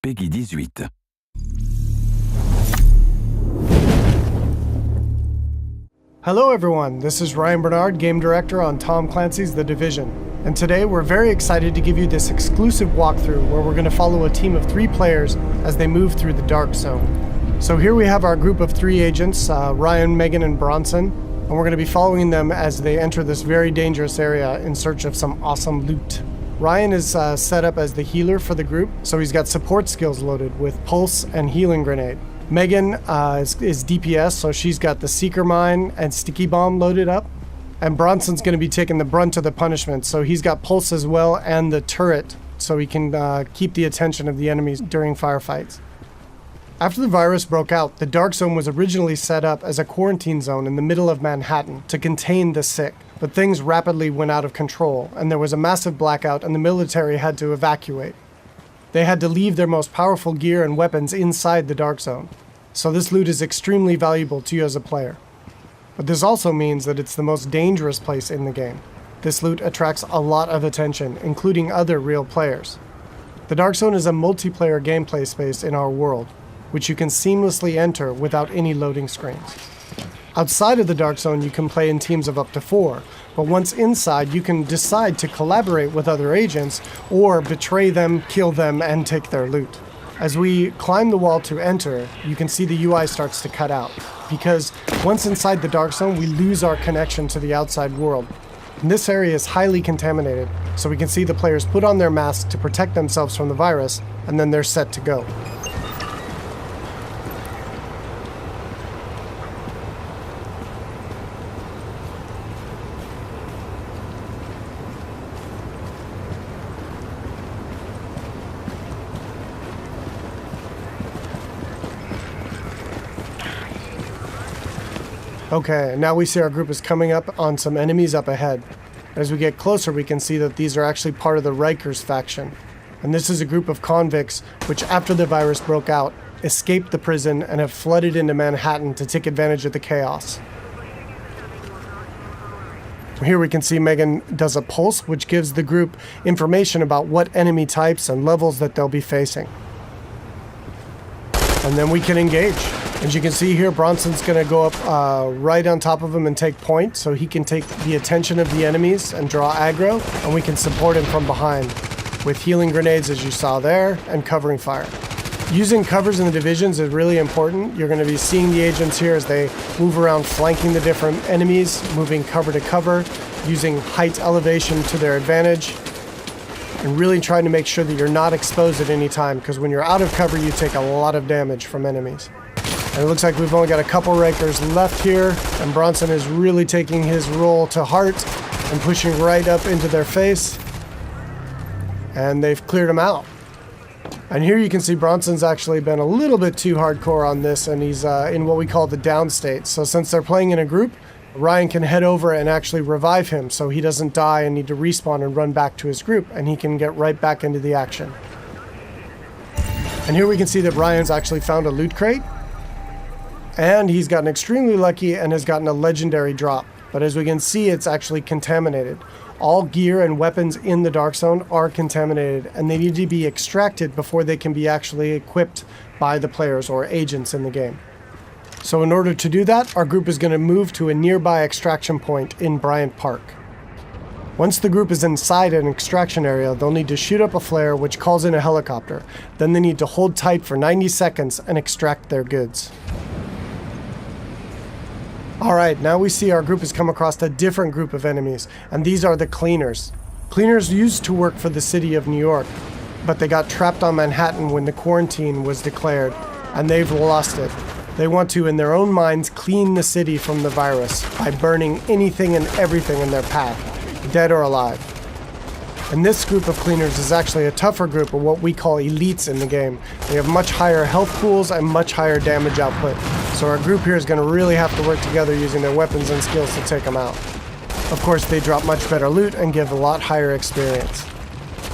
Peggy 18. Hello everyone, this is Ryan Bernard, Game Director on Tom Clancy's The Division. And today we're very excited to give you this exclusive walkthrough where we're going to follow a team of 3 players as they move through the Dark Zone. So here we have our group of 3 agents, Ryan, Megan, and Bronson, and we're going to be following them as they enter this very dangerous area in search of some awesome loot. Ryan is set up as the healer for the group, so he's got support skills loaded with Pulse and Healing Grenade. Megan is DPS, so she's got the Seeker Mine and Sticky Bomb loaded up. And Bronson's going to be taking the brunt of the punishment, so he's got Pulse as well and the turret, so he can keep the attention of the enemies during firefights. After the virus broke out, the Dark Zone was originally set up as a quarantine zone in the middle of Manhattan to contain the sick. But things rapidly went out of control, and there was a massive blackout, and the military had to evacuate. They had to leave their most powerful gear and weapons inside the Dark Zone, so this loot is extremely valuable to you as a player. But this also means that it's the most dangerous place in the game. This loot attracts a lot of attention, including other real players. The Dark Zone is a multiplayer gameplay space in our world, which you can seamlessly enter without any loading screens. Outside of the Dark Zone, you can play in teams of up to 4, but once inside, you can decide to collaborate with other agents or betray them, kill them, and take their loot. As we climb the wall to enter, you can see the UI starts to cut out, because once inside the Dark Zone, we lose our connection to the outside world. And this area is highly contaminated, so we can see the players put on their masks to protect themselves from the virus, and then they're set to go. Okay, now we see our group is coming up on some enemies up ahead. As we get closer, we can see that these are actually part of the Rikers faction. And this is a group of convicts which, after the virus broke out, escaped the prison and have flooded into Manhattan to take advantage of the chaos. Here we can see Megan does a pulse, which gives the group information about what enemy types and levels that they'll be facing. And then we can engage. As you can see here, Bronson's going to go up right on top of him and take point, so he can take the attention of the enemies and draw aggro, and we can support him from behind with healing grenades, as you saw there, and covering fire. Using covers in the divisions is really important. You're going to be seeing the agents here as they move around flanking the different enemies, moving cover to cover, using height elevation to their advantage, and really trying to make sure that you're not exposed at any time, because when you're out of cover, you take a lot of damage from enemies. And it looks like we've only got a couple Rikers left here, and Bronson is really taking his role to heart and pushing right up into their face. And they've cleared him out. And here you can see Bronson's actually been a little bit too hardcore on this, and he's in what we call the down state. So since they're playing in a group, Ryan can head over and actually revive him so he doesn't die and need to respawn and run back to his group, and he can get right back into the action. And here we can see that Ryan's actually found a loot crate. And he's gotten extremely lucky and has gotten a legendary drop. But as we can see, it's actually contaminated. All gear and weapons in the Dark Zone are contaminated, and they need to be extracted before they can be actually equipped by the players or agents in the game. So in order to do that, our group is going to move to a nearby extraction point in Bryant Park. Once the group is inside an extraction area, they'll need to shoot up a flare which calls in a helicopter. Then they need to hold tight for 90 seconds and extract their goods. Alright, now we see our group has come across a different group of enemies, and these are the Cleaners. Cleaners used to work for the city of New York, but they got trapped on Manhattan when the quarantine was declared, and they've lost it. They want to, in their own minds, clean the city from the virus by burning anything and everything in their path, dead or alive. And this group of Cleaners is actually a tougher group of what we call elites in the game. They have much higher health pools and much higher damage output. So our group here is going to really have to work together using their weapons and skills to take them out. Of course, they drop much better loot and give a lot higher experience.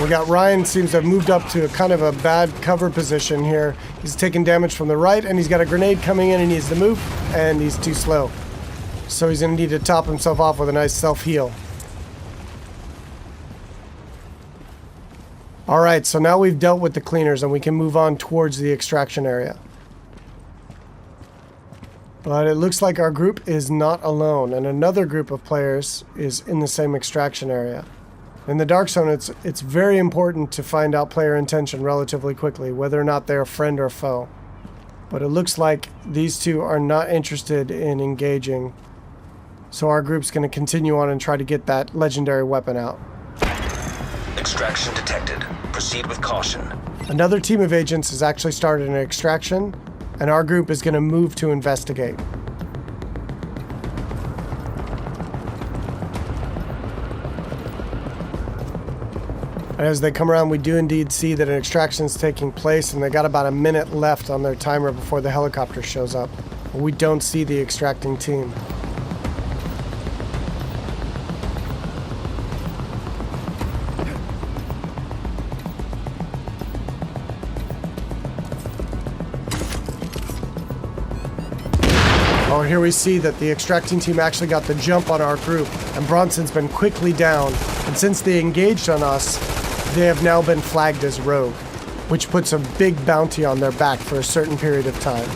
We got Ryan seems to have moved up to a kind of a bad cover position here. He's taking damage from the right, and he's got a grenade coming in and he needs to move, and he's too slow. So he's going to need to top himself off with a nice self-heal. Alright, so now we've dealt with the cleaners and we can move on towards the extraction area. But it looks like our group is not alone, and another group of players is in the same extraction area. In the Dark Zone, it's very important to find out player intention relatively quickly, whether or not they're a friend or foe. But it looks like these two are not interested in engaging, so our group's going to continue on and try to get that legendary weapon out. Extraction detected. Proceed with caution. Another team of agents has actually started an extraction, and our group is going to move to investigate. And as they come around, we do indeed see that an extraction is taking place, and they got about a minute left on their timer before the helicopter shows up. But we don't see the extracting team. Oh, here we see that the extracting team actually got the jump on our group, and Bronson's been quickly down, and since they engaged on us, they have now been flagged as rogue, which puts a big bounty on their back for a certain period of time.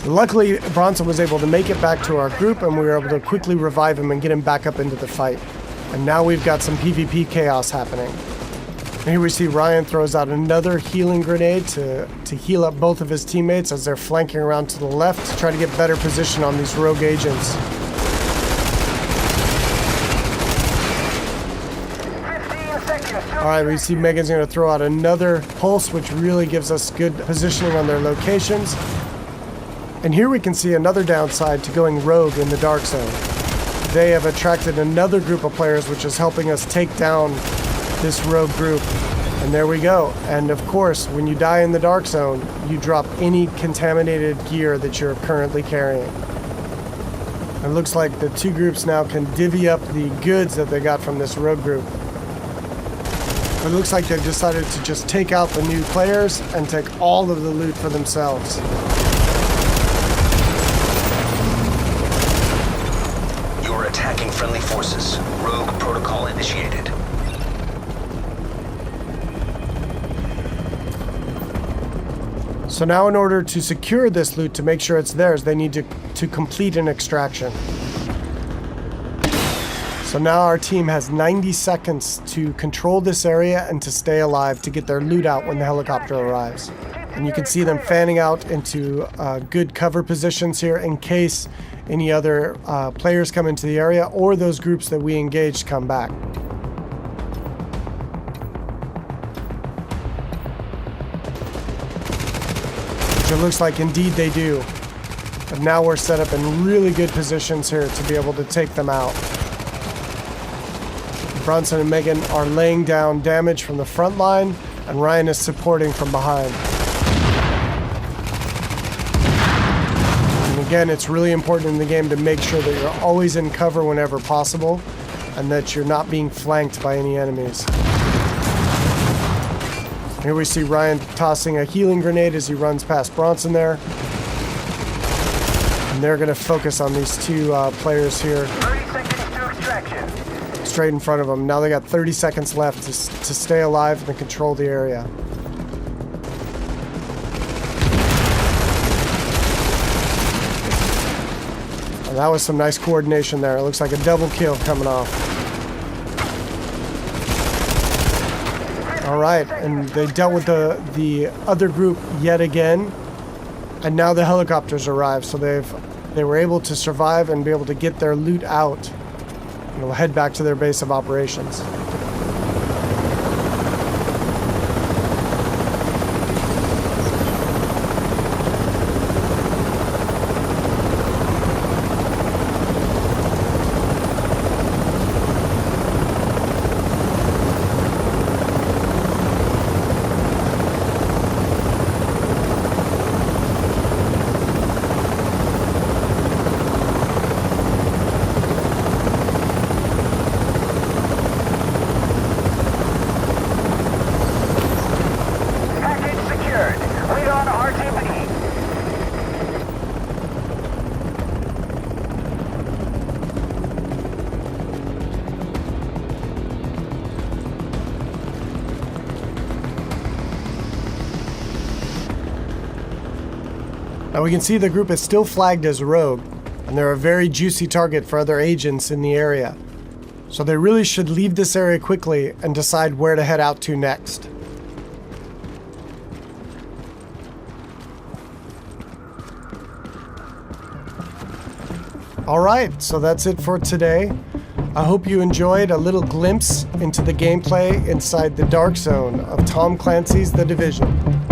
Luckily, Bronson was able to make it back to our group, and we were able to quickly revive him and get him back up into the fight. And now we've got some PvP chaos happening. And here we see Ryan throws out another healing grenade to heal up both of his teammates as they're flanking around to the left to try to get better position on these rogue agents. Alright, we see Megan's going to throw out another pulse, which really gives us good positioning on their locations. And here we can see another downside to going rogue in the Dark Zone. They have attracted another group of players, which is helping us take down this rogue group. And there we go. And of course, when you die in the Dark Zone, you drop any contaminated gear that you're currently carrying. It looks like the two groups now can divvy up the goods that they got from this rogue group. It looks like they've decided to just take out the new players and take all of the loot for themselves. You are attacking friendly forces. Rogue protocol initiated. So now in order to secure this loot, to make sure it's theirs, they need to complete an extraction. So now our team has 90 seconds to control this area and to stay alive to get their loot out when the helicopter arrives. And you can see them fanning out into good cover positions here in case any other players come into the area or those groups that we engaged come back. Which it looks like indeed they do. But now we're set up in really good positions here to be able to take them out. Bronson and Megan are laying down damage from the front line, and Ryan is supporting from behind. And again, it's really important in the game to make sure that you're always in cover whenever possible, and that you're not being flanked by any enemies. Here we see Ryan tossing a healing grenade as he runs past Bronson there. And they're going to focus on these two players here. 30 seconds to extraction. Straight in front of them. Now they got 30 seconds left to stay alive and control the area. And that was some nice coordination there. It looks like a double kill coming off. Alright, and they dealt with the other group yet again. And now the helicopters arrived, so they were able to survive and be able to get their loot out. And we'll head back to their base of operations. Now we can see the group is still flagged as rogue, and they're a very juicy target for other agents in the area. So they really should leave this area quickly and decide where to head out to next. Alright, so that's it for today. I hope you enjoyed a little glimpse into the gameplay inside the dark zone of Tom Clancy's The Division.